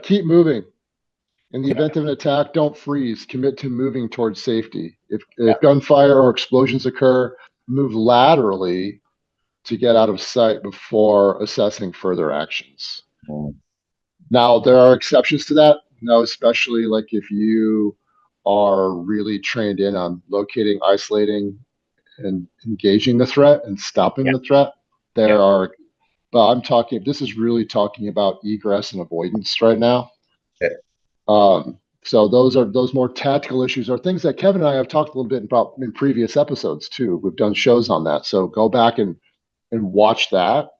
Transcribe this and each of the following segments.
Keep moving. In the Yeah, event of an attack, don't freeze. Commit to moving towards safety. If yeah. gunfire or explosions occur, move laterally to get out of sight before assessing further actions. Mm. Now, there are exceptions to that. No, especially like if you are really trained in on locating, isolating, and engaging the threat and stopping Yeah, the threat. yeah. There are, but I'm talking, this is really talking about egress and avoidance right now. Yeah. So those more tactical issues are things that Kevin and I have talked a little bit about in previous episodes too. We've done shows on that. So go back and watch that.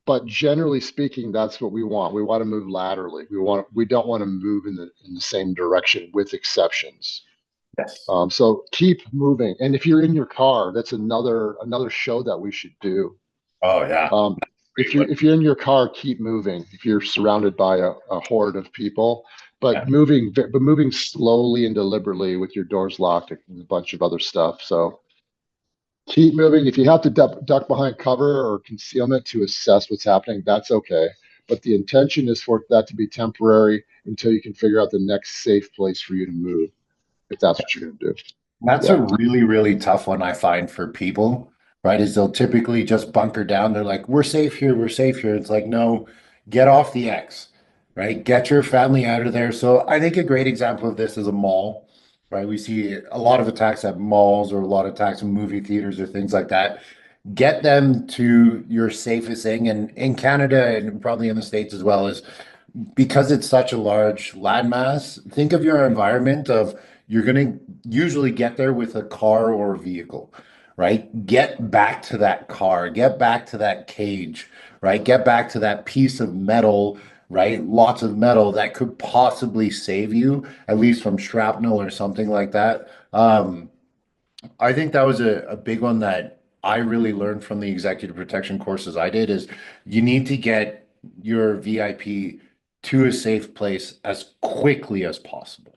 But generally speaking, that's what we want. We want to move laterally. We don't want to move in the same direction with exceptions. Yes. So keep moving. And if you're in your car, that's another show that we should do. Oh yeah. Um, Great one. if you're in your car, keep moving. If you're surrounded by a horde of people, Yeah. but moving slowly and deliberately with your doors locked and a bunch of other stuff. So keep moving. If you have to duck behind cover or concealment to assess what's happening, that's okay. But the intention is for that to be temporary until you can figure out the next safe place for you to move, if that's what you're going to do. That's a Yeah. really, really tough one I find for people, right? Is they'll typically just bunker down. They're like, we're safe here, we're safe here. It's like, no, get off the X, right? Get your family out of there. So I think a great example of this is a mall, right? We see a lot of attacks at malls or a lot of attacks in movie theaters or things like that. Get them to your safest thing. And in Canada and probably in the States as well, is because it's such a large landmass, think of your environment of you're going to usually get there with a car or a vehicle, right? Get back to that car, get back to that cage, right? Get back to that piece of metal, right? Lots of metal that could possibly save you, at least from shrapnel or something like that. I think that was a big one that I really learned from the executive protection courses I did is you need to get your VIP to a safe place as quickly as possible.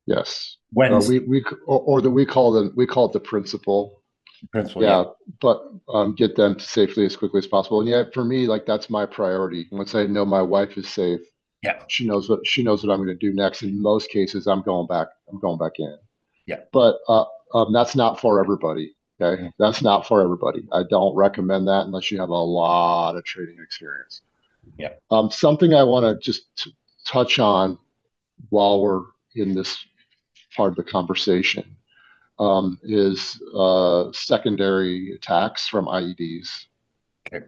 Yes. When Or that we call it the principle. principal, yeah, Yeah, but get them to safely as quickly as possible. And yeah, for me, like that's my priority. Once I know my wife is safe, yeah, she knows what I'm going to do next. In most cases, I'm going back. I'm going back in. yeah, But that's not for everybody. Okay, mm, that's not for everybody. I don't recommend that unless you have a lot of trading experience. yeah. Something I want to just touch on while we're in this part of the conversation is secondary attacks from IEDs. Okay.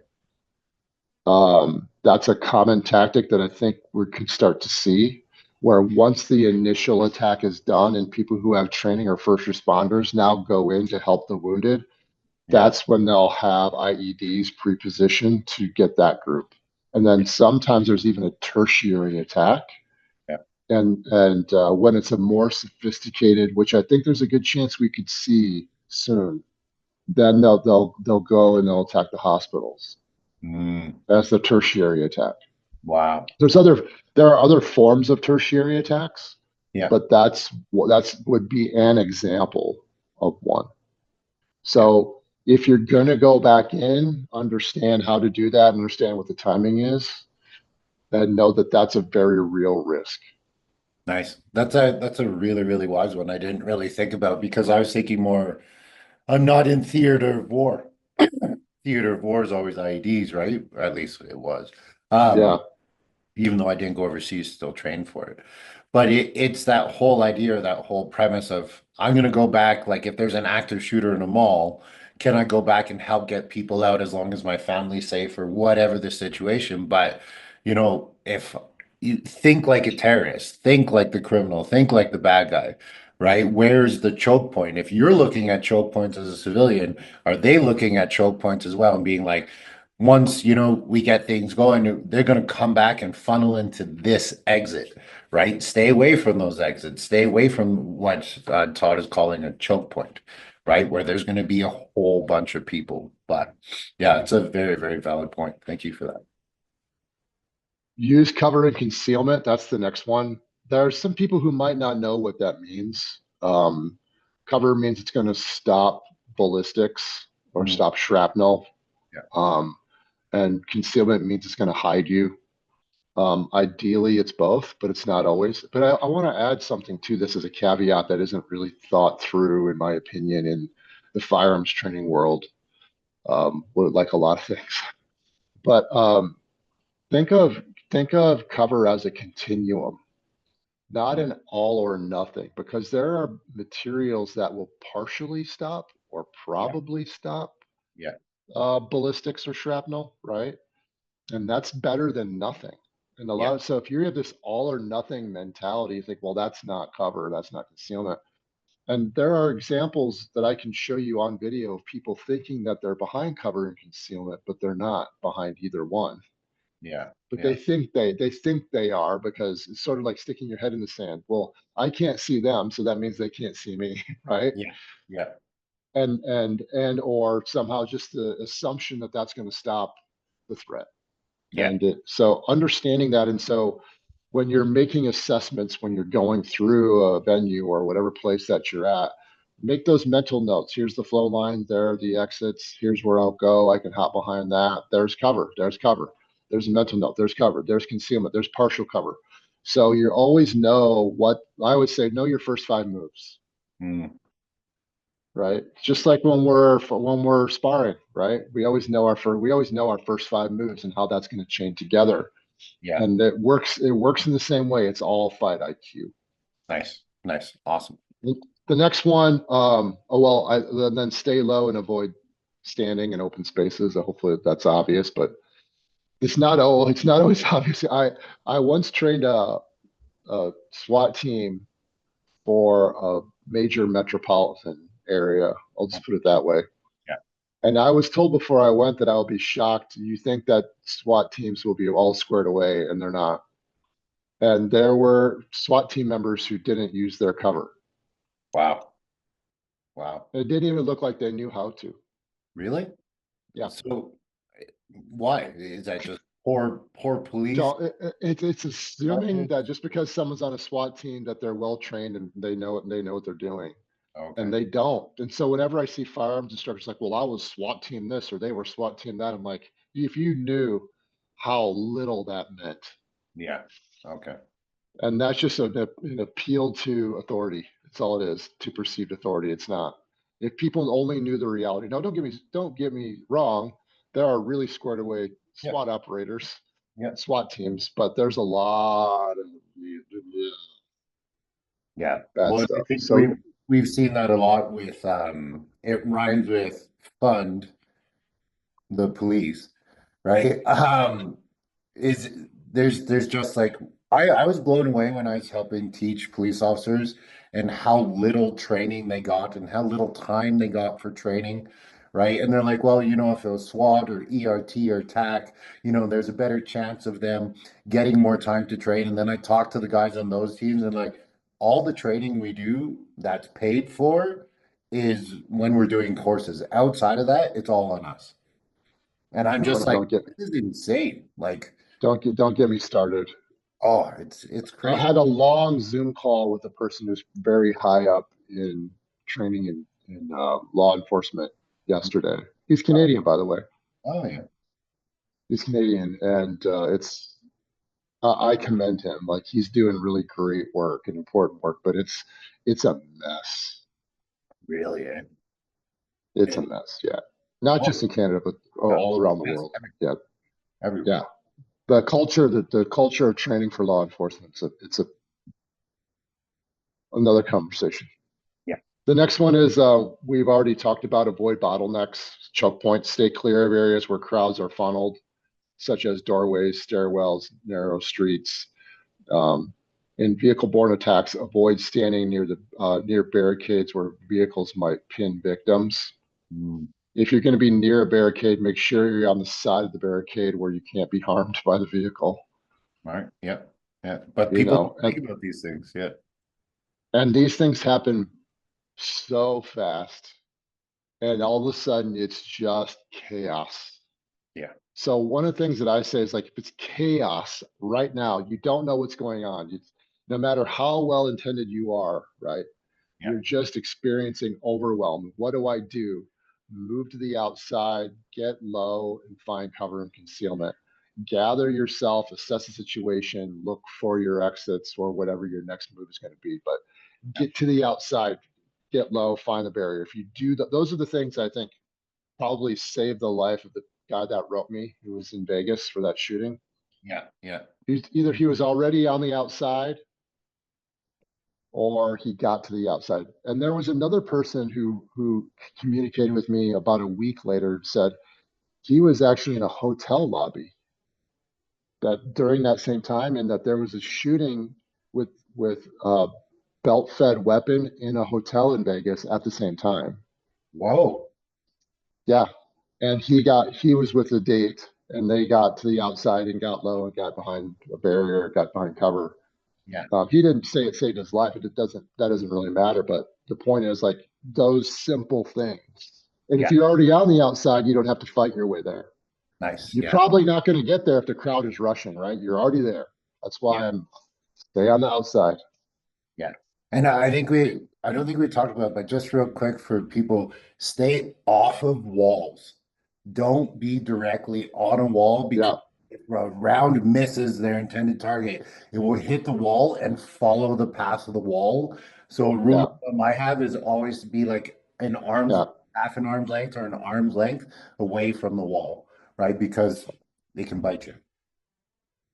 That's a common tactic that I think we could start to see, where once the initial attack is done and people who have training or first responders now go in to help the wounded, Yeah, that's when they'll have IEDs pre-positioned to get that group. And then sometimes there's even a tertiary attack. yeah. And when it's a more sophisticated, which I think there's a good chance we could see soon, then they'll go and they'll attack the hospitals. Mm, That's the tertiary attack. wow. There's other there are other forms of tertiary attacks, Yeah, but that's would be an example of one. yeah. So if you're gonna go back in, understand how to do that, understand what the timing is, and know that that's a very real risk. Nice. That's a really, really wise one. I didn't really think about because I was thinking more, I'm not in theater of war. Theater of war is always IEDs, right? Or at least it was. Yeah. Um, even though I didn't go overseas, still trained for it. But it's that whole idea, that whole premise of I'm going to go back. Like if there's an active shooter in a mall, can I go back and help get people out as long as my family's safe or whatever the situation? But if you think like a terrorist, think like the criminal, think like the bad guy, right? Where's the choke point? If you're looking at choke points as a civilian, are they looking at choke points as well and being like, once we get things going, they're going to come back and funnel into this exit, right? Stay away from those exits. Stay away from what Todd is calling a choke point, right? Where there's going to be a whole bunch of people. But yeah, it's a very, very valid point. Thank you for that. Use cover and concealment. That's the next one. There are some people who might not know what that means. Cover means it's going to stop ballistics or Mm, stop shrapnel. yeah. Um, and concealment means it's going to hide you. Ideally, it's both, but it's not always. But I want to add something to this as a caveat that isn't really thought through, in my opinion, in the firearms training world, like a lot of things. But think of think of cover as a continuum, not Mm, an all or nothing, because there are materials that will partially stop or yeah, probably stop yeah, ballistics or shrapnel, right? And that's better than nothing. And a yeah, lot of so if you have this all or nothing mentality, you think, well, that's not cover, that's not concealment. And there are examples that I can show you on video of people thinking that they're behind cover and concealment, but they're not behind either one. yeah, But yeah, they think they are because it's sort of like sticking your head in the sand. Well, I can't see them, so that means they can't see me, right? yeah, yeah, And or somehow just the assumption that that's going to stop the threat. yeah, So understanding that, and so when you're making assessments, when you're going through a venue or whatever place that you're at, make those mental notes. Here's the flow line, there are the exits, here's where I'll go. I can hop behind that. There's cover, there's cover. There's a mental note, there's cover, there's concealment, there's partial cover. So you always know what I would say, know your first five moves, mm, right? Just like when we're sparring, right? We always know our first five moves and how that's going to chain together. yeah. And it works in the same way. It's all fight IQ. Nice, nice, awesome. The next one, then stay low and avoid standing in open spaces. Hopefully that's obvious, but it's not always obvious. I once trained a SWAT team for a major metropolitan area. I'll just put it that way. Yeah, And I was told before I went that I will be shocked. You think that SWAT teams will be all squared away, and they're not. And there were SWAT team members who didn't use their cover. wow, wow. It didn't even look like they knew how to. Really? Yeah. So why? Is that just poor police It's assuming methods? that just because someone's on a SWAT team that they're well trained and they know what they're doing, and Okay. they don't. And so whenever I see firearms instructors like, well, I was SWAT team this or they were SWAT team that, I'm like, if you knew how little that meant. Yeah. Okay. And that's just an appeal to authority. That's all it is, to perceived authority. It's not. If people only knew the reality. Now, don't get me wrong. There are really squared away Yeah. SWAT operators, Yeah. SWAT teams, but there's a lot of Yeah. bad Well, I stuff. think So we've seen that a lot with it rhymes with fund the police, right? Is there's just like I was blown away when I was helping teach police officers and how little training they got and how little time they got for training, right? And they're like, well, if it was SWAT or ERT or TAC, there's a better chance of them getting more time to train. And then I talked to the guys on those teams and like all the training we do that's paid for is when we're doing courses. Outside of that, it's all on us. And I'm just don't like, don't get this is insane. Like, don't get me started. oh, it's I crazy. had a long Zoom call with a person who's very high up in training in law enforcement yesterday. He's Oh, Canadian, by the way. oh yeah. He's Canadian, and I commend him. Like he's doing really great work and important work, but it's a mess. Really, eh? It's a It, mess. Yeah, not just well, in Canada, but no, all around the yes, world. Yeah, everywhere. yeah. The culture of training for law enforcement. It's another conversation. Yeah. The next one is we've already talked about avoid bottlenecks, choke points, stay clear of areas where crowds are funneled, such as doorways, stairwells, narrow streets. Um, in vehicle-borne attacks, avoid standing near barricades where vehicles might pin victims. Mm, If you're going to be near a barricade, make sure you're on the side of the barricade where you can't be harmed by the vehicle. right. Yeah. Yeah. But You people know, don't and think about these things. Yeah. and these things happen so fast, and all of a sudden it's just chaos. Yeah. So one of the things that I say is like, if it's chaos right now, you don't know what's going on. No matter how well intended you are, right? Yeah. You're just experiencing overwhelm. What do I do? Move to the outside, get low, and find cover and concealment. gather yourself, assess the situation, look for your exits or whatever your next move is going to be. But Yeah. get to the outside, get low, find the barrier. If you do that, those are the things I think probably saved the life of the guy that wrote me who was in Vegas for that shooting. Yeah. Yeah. Either he was already on the outside or he got to the outside. And there was another person who communicated with me about a week later, said he was actually in a hotel lobby that during that same time, and that there was a shooting with with belt fed weapon in a hotel in Vegas at the same time. Whoa. Yeah. And he was with a date and they got to the outside and got low and got behind a barrier, got behind cover. Yeah. He didn't say it saved his life. It doesn't, that doesn't really matter. But the point is like those simple things. And if Yeah. you're already on the outside, you don't have to fight your way there. Nice. You're Yeah. probably not going to get there if the crowd is rushing, right? You're already there. That's Yeah. why I'm stay on the outside. Yeah. And I don't think we talked about it, but just real quick for people, stay off of walls. Don't be directly on a wall because Yeah, if a round misses their intended target, it will hit the wall and follow the path of the wall. So a rule yeah, of thumb I have is always to be like yeah, half an arm's length or an arm's length away from the wall, right? Because they can bite you.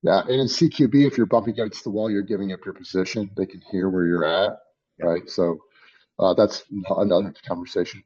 yeah. And in CQB, if you're bumping against the wall, you're giving up your position. They can hear where you're at, Yeah. right? So that's another conversation.